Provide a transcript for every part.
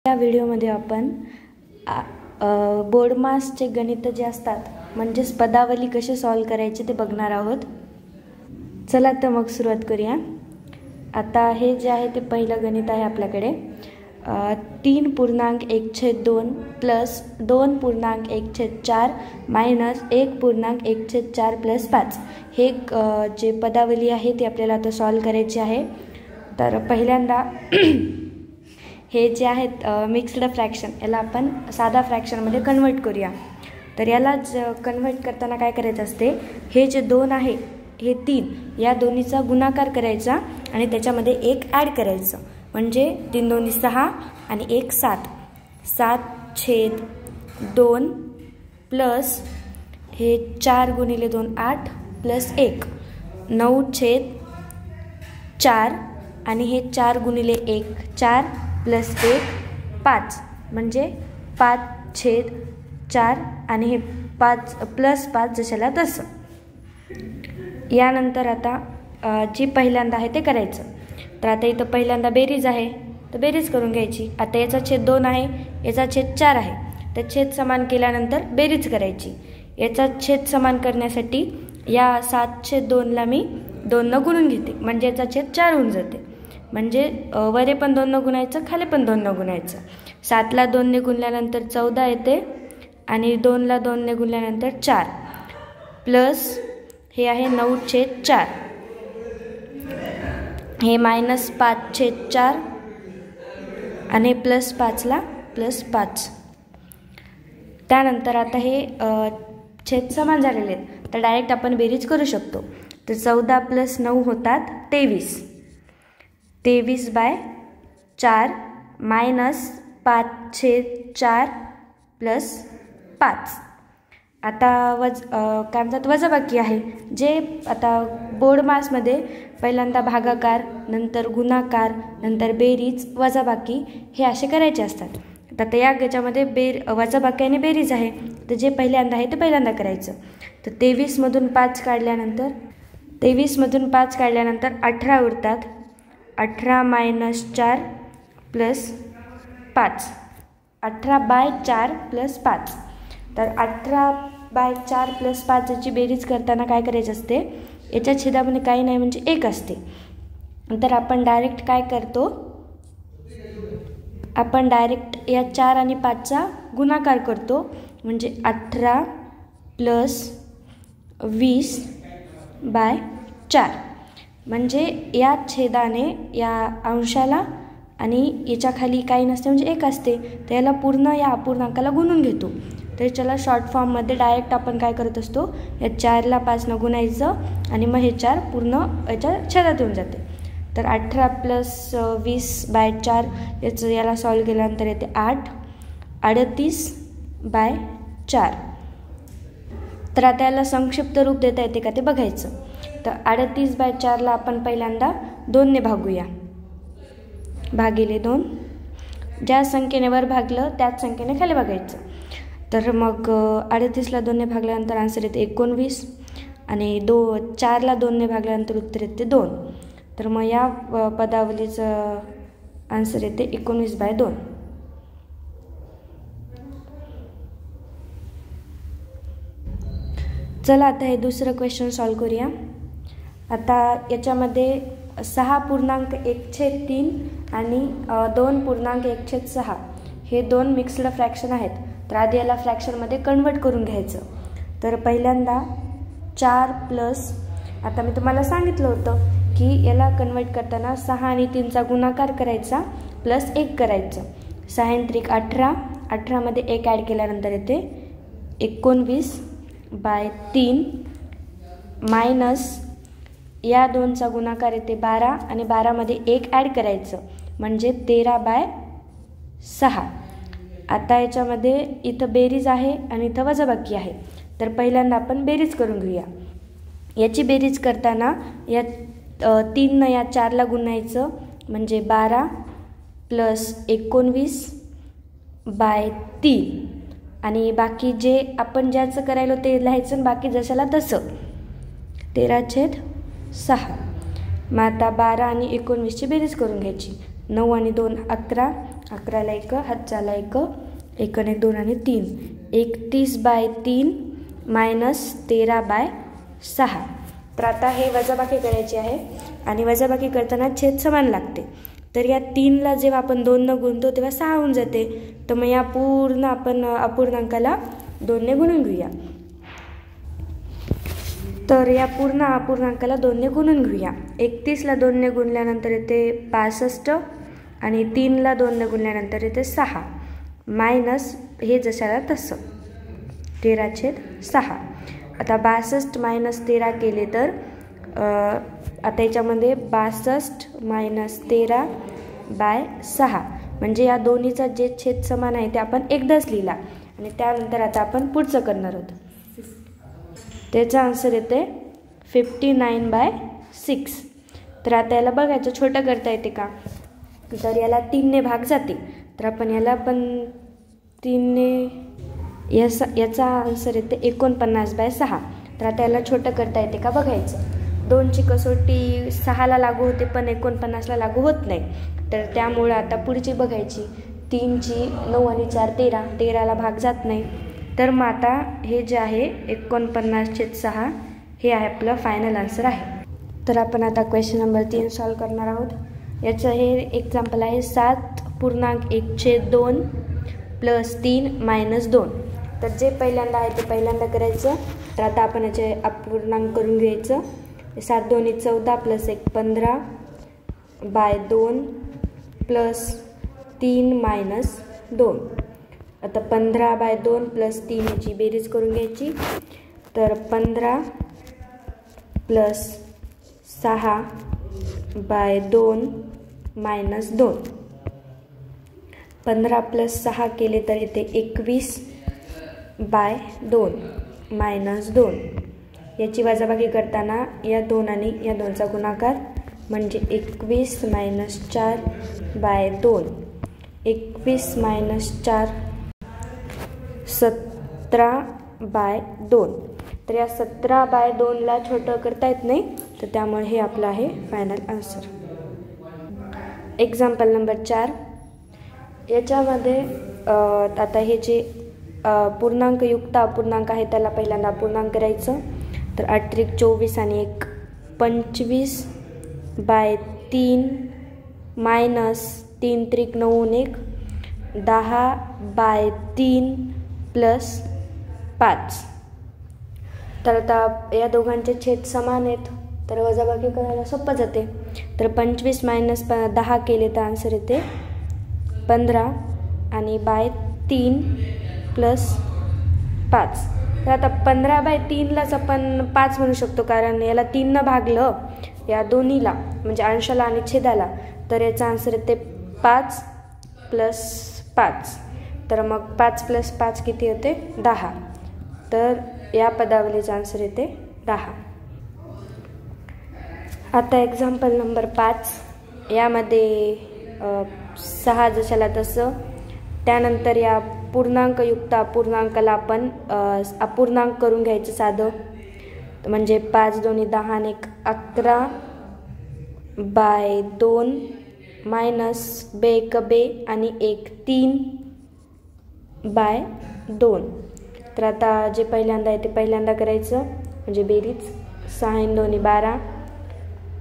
या व्हिडिओमध्ये आपण बोर्ड मासचे गणित जे असतात म्हणजेच पदावली कशी सॉल्व करायची ते बघणार आहोत। चला तर मग सुरुवात करूया। आता हे जे आहे ते पहिलं गणित आहे आपल्याकडे 3.1/2 प्लस 2.1/4 मायनस 1.1/4 प्लस 5 हे जे पदावली आहे ती आपल्याला आता सॉल्व करायची आहे। तर पहिल्यांदा हे जे आहेत मिक्स्ड फ्रॅक्शन याला आपण साधा फ्रॅक्शनमध्ये कन्वर्ट करूया। तर याला कन्वर्ट करताना काय करायचं असते, हे जे 2 आहे हे 3 या दोन्हीचा गुणाकार करायचा आणि त्याच्यामध्ये 1 ॲड करायचं, म्हणजे 3 2 6 आणि 1 7 7/2 प्लस हे 4 × 2 8 प्लस 1 9/4 आणि हे 4 × 1 4 प्लस 1 5 म्हणजे 5/4 आणि हे 5 प्लस 5 जशाला तसं। यानंतर आता जी पहिल्यांदा आहे ते करायचं। तर आता इथं पहिल्यांदा बेरीज आहे तर बेरीज करून घ्यायची। आता याचा छेद 2 आहे, याचा छेद 4 आहे, तर छेद समान केल्यानंतर बेरीज करायची। याचा छेद समान करण्यासाठी या 7/2ला मी 2 गुणून घेते, म्हणजे याचा छेद 4 होऊन जाते। म्हणजे वरे पण 2 गुणायचं, खाली पण 2 गुणायचं। 7ला 2 गुणल्यानंतर 14 येते आणि 2ला 2 गुणल्यानंतर 4 प्लस हे आहे 9/4 हे मायनस 5/4 आणि प्लस 5ला प्लस 5। त्यानंतर आता हे छेद समान झालेले आहेत तर डायरेक्ट आपण बेरीज करू शकतो। तर 14 + 9 होतात 23 23/4 मायनस 5/4 प्लस 5। आता काय म्हणतात वजाबाकी आहे, जे आता बोर्ड मासमध्ये पहिल्यांदा भागाकार, नंतर गुणाकार, नंतर बेरीज, वजाबाकी हे असे करायचे असतात। आता या याच्यामध्ये वजाबाकी आणि बेरीज आहे, तर जे पहिल्यांदा आहे ते पहिल्यांदा करायचं। तर 23मधून 5 काढल्यानंतर 18 उरतात। 18 - 4 प्लस 5 18/4 प्लस 5। तर 18/4 प्लस 5 याची बेरीज करताना काय करायचं असते, याच्या छेदामध्ये काही नाही म्हणजे 1 असते। तर आपण डायरेक्ट काय करतो, आपण डायरेक्ट या 4 आणि 5चा गुणाकार करतो, म्हणजे 18 + 20/4 म्हणजे या छेदाने या अंशाला आणि याच्या खाली काही नसते म्हणजे 1 असते, तर याला पूर्ण या अपूर्णांकाला गुणून घेतो। तर चला शॉर्ट फॉर्ममध्ये डायरेक्ट आपण काय करत असतो, या 4ला 5 गुणायचं आणि मग हे 4 पूर्ण याच्या छेदात येऊन जाते। तर 18 + 20/4 याचं याला सॉल्व केल्यानंतर येते 8 38/4। तर आता याला संक्षिप्त रूप देता येते का ते बघायचं। तर 38/4ला आपण पहिल्यांदा 2 ने भागूया, भागिले 2 ज्या संख्येने वर भागलं त्याच संख्येने खाली भागायचं। तर मग 38ला 2 ने भागल्यानंतर आन्सर येते 19 आणि 4ला 2 ने भागल्यानंतर उत्तर येते 2। तर मग या पदावलीचं आन्सर येते 19/2। चला आता हे दुसरं क्वेश्चन सॉल्व करूया। आता याच्यामध्ये 6.1/3 आणि 2.1/6 हे 2 मिक्स्ड फ्रॅक्शन आहेत। तर आधी याला फ्रॅक्शनमध्ये कन्वर्ट करून घ्यायचं। तर पहिल्यांदा 4 प्लस, आता मी तुम्हाला सांगितलं होतं की याला कन्वर्ट करताना 6 आणि 3चा गुणाकार करायचा प्लस 1 करायचं। 6 × 3 18 18मध्ये 1 ॲड केल्यानंतर येते 19/3 मायनस या 2चा गुणाकार येते 12 आणि 12मध्ये 1 ॲड करायचं म्हणजे 13/6। आता याच्यामध्ये इथं बेरीज आहे आणि इथं वजाबाकी आहे, तर पहिल्यांदा आपण बेरीज करून घेऊया। याची बेरीज करताना या 3 या 4ला गुणायचं म्हणजे 12 + 19/3 आणि बाकी जे आपण ज्याचं करायलो ते लिहायचं, बाकी जशाला तसं 13/6। मग आता 12 आणि 19ची बेरीज करून घ्यायची। 9 आणि 2 11, 11ला 1, हातच्याला 1, 1 आणि 2 आणि 3, 31/3 मायनस 13/6. तर आता हे वजाबाकी करायची आहे आणि वजाबाकी करताना छेद समान लागते. तर या 3ला जेव्हा आपण 2 गुणतो तेव्हा 6 होऊन जाते. तर मग या पूर्ण आपण अपूर्णांकाला 2 गुणून घेऊया. तर या पूर्ण अपूर्णांकाला 2 गुणून घेऊया. 31ला 2 गुणल्यानंतर येते 65 आणि 3ला 2 गुणल्यानंतर येते 6 मायनस हे जशाला तसं 13/6. आता 62 मायनस 13 केले तर आता याच्यामध्ये 62 मायनस 13/6 म्हणजे या दोन्हीचा जे छेद समान आहे ते आपण एकदाच लिहिला आणि त्यानंतर आता आपण पुढचं करणार आहोत. त्याचा आन्सर येते 59/6. तर आता याला बघायचं छोटं करता येते का. तर याला 3ने भाग जाते तर आपण याला पण 3ने याचा आन्सर येते 49/6. तर आता याला छोटं करता येते का बघायचं. 2ची कसोटी 6ला लागू होते पण 49ला लागू होत नाही. तर त्यामुळं आता पुढची बघायची. 3ची 9 आणि 4 13, 13ला भाग जात नाही. तर मग आता हे जे आहे 49/6 हे आहे आपलं फायनल आन्सर आहे. तर आपण आता क्वेश्चन नंबर 3 सॉल्व करणार आहोत. याचं हे एक्झाम्पल आहे 7.1/2 + 3 - 2. तर जे पहिल्यांदा आहे ते पहिल्यांदा करायचं. तर आता आपण याचे अपूर्णांक करून घ्यायचं. 7 2 14 + 1 15/2 + 3 - 2. आता 15/2 + 3 याची बेरीज करून घ्यायची. तर 15 + 6/2 - 2. 15 + 6 केले तर इथे 21/2 - 2. याची वजाबाकी करताना या 2 आणि या 2चा गुणाकार म्हणजे 21 - 4/2. 21 - 4 17/2. तर या 17/2ला छोटं करता येत नाही तर त्यामुळे हे आपलं आहे फायनल आन्सर. Example number 4. याच्यामध्ये आता हे जे पूर्णांकयुक्त अपूर्णांक आहे त्याला पहिल्यांदा अपूर्णांक करायचं. तर 8 त्रिक 24 आणि 1 25/3 मायनस 3 त्रिक 9 आणि 1 10/3 + 5. तर आता या दोघांचे छेद समान आहेत तर वजाबाकी करायला सोपं जाते. तर 25 - 10 केले तर आन्सर येते 15 आणि 3 + 5. तर आता 15/3लाच आपण 5 म्हणू शकतो कारण याला 3 भागलं या दोन्हीला म्हणजे अंशाला आणि छेदाला. तर याचा आन्सर येते 5 + 5. तर मग 5 + 5 किती होते 10. तर या पदावलीचा आन्सर येते 10. आता एक्झाम्पल नंबर 5. यामध्ये 6 जशाला तसं. त्यानंतर या पूर्णांकयुक्त अपूर्णांकाला आपण अपूर्णांक करून घ्यायचं साधं. म्हणजे 5 2 10 आणि 11/2 मायनस 2 1 2 आणि 1 3/2. तर आता जे पहिल्यांदा आहे ते पहिल्यांदा करायचं म्हणजे बेरीज. 6 आणि 2 12,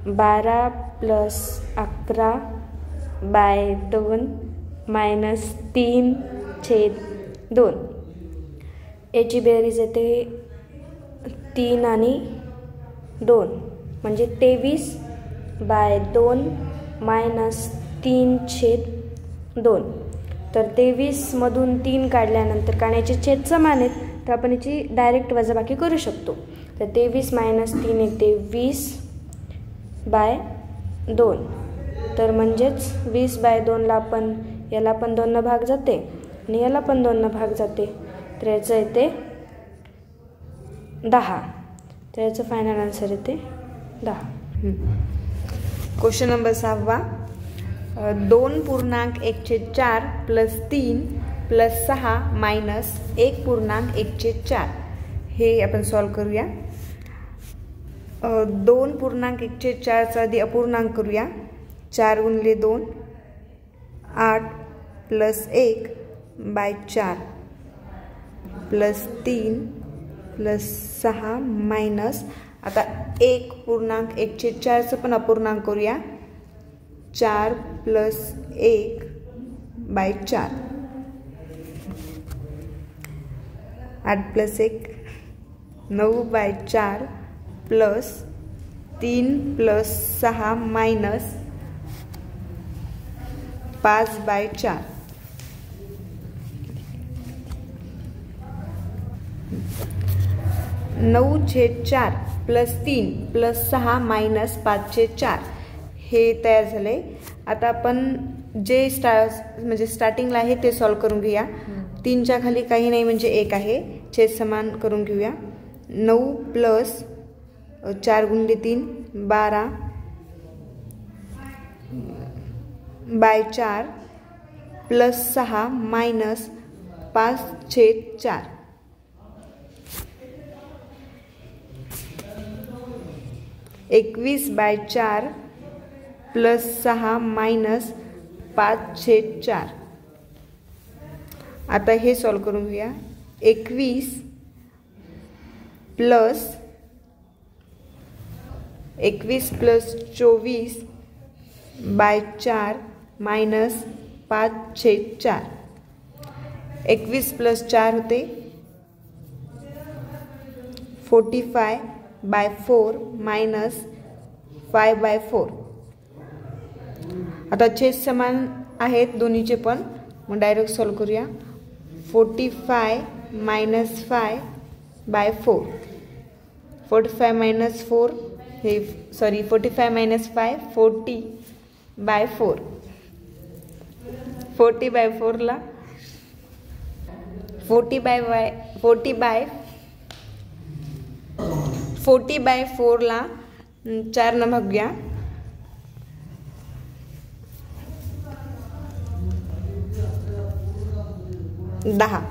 12 + 11/2 मायनस 3/2. याची बेरीज येते 3 आणि 2 म्हणजे 23/2 मायनस 3/2. तर 23मधून 3 काढल्यानंतर कारण याचे छेद समान आहेत तर आपण याची डायरेक्ट वजाबाकी करू शकतो. तर 23 - 3 येते 20/2. तर म्हणजेच 20/2ला आपण याला पण 2 भाग जाते आणि याला पण 2 भाग जाते. तर याचं येते 10. तर याचं फायनल आन्सर येते 10. Question number 6. 2.1/4 + 3 + 6 मायनस 1.1/4 हे आपण सॉल्व करूया. 2.1/4चा आधी अपूर्णांक करूया. 4 × 2 8 plus 1 by 4 plus 3 plus 6 minus आता 1.1/4 पण अपूर्णांक करूया 4 plus 1 by 4 8 plus 1 9 by 4 plus 3 plus 6 minus 5 by 4 9/4 plus 3 plus 6 minus 5/4 हे तयार झाले। आता आपण जे म्हणजे स्टार्टिंगला आहे ते सॉल्व करून घेऊया। 3च्या खाली काही नाही म्हणजे 1 आहे, छेद समान करून घेऊया। 9 प्लस 4 गुणिले 3 12 by 4 plus 6 minus 5/4 21 by 4 plus 6 minus 5/4 आता हे सॉल्व करून घेऊया। 21 प्लस 24 बाय 4 मायनस 5/4 21 प्लस 4 होते 45 बाय 4 मायनस 5 बाय 4 आता छेद समान आहेत दोन्हीचे पण, मग डायरेक्ट सॉल्व करूया। 45 मायनस 5 बाय 4 45 मायनस 4 हे 45 मायनस 5 40 बाय 4 40 बाय 4 ला 40 बाय 4 ला 4 न भागूया 10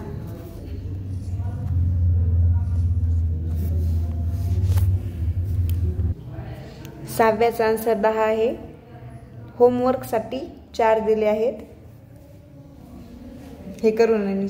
6व्याचा आन्सर 10 आहे। होमवर्कसाठी 4 दिले आहेत, हे करून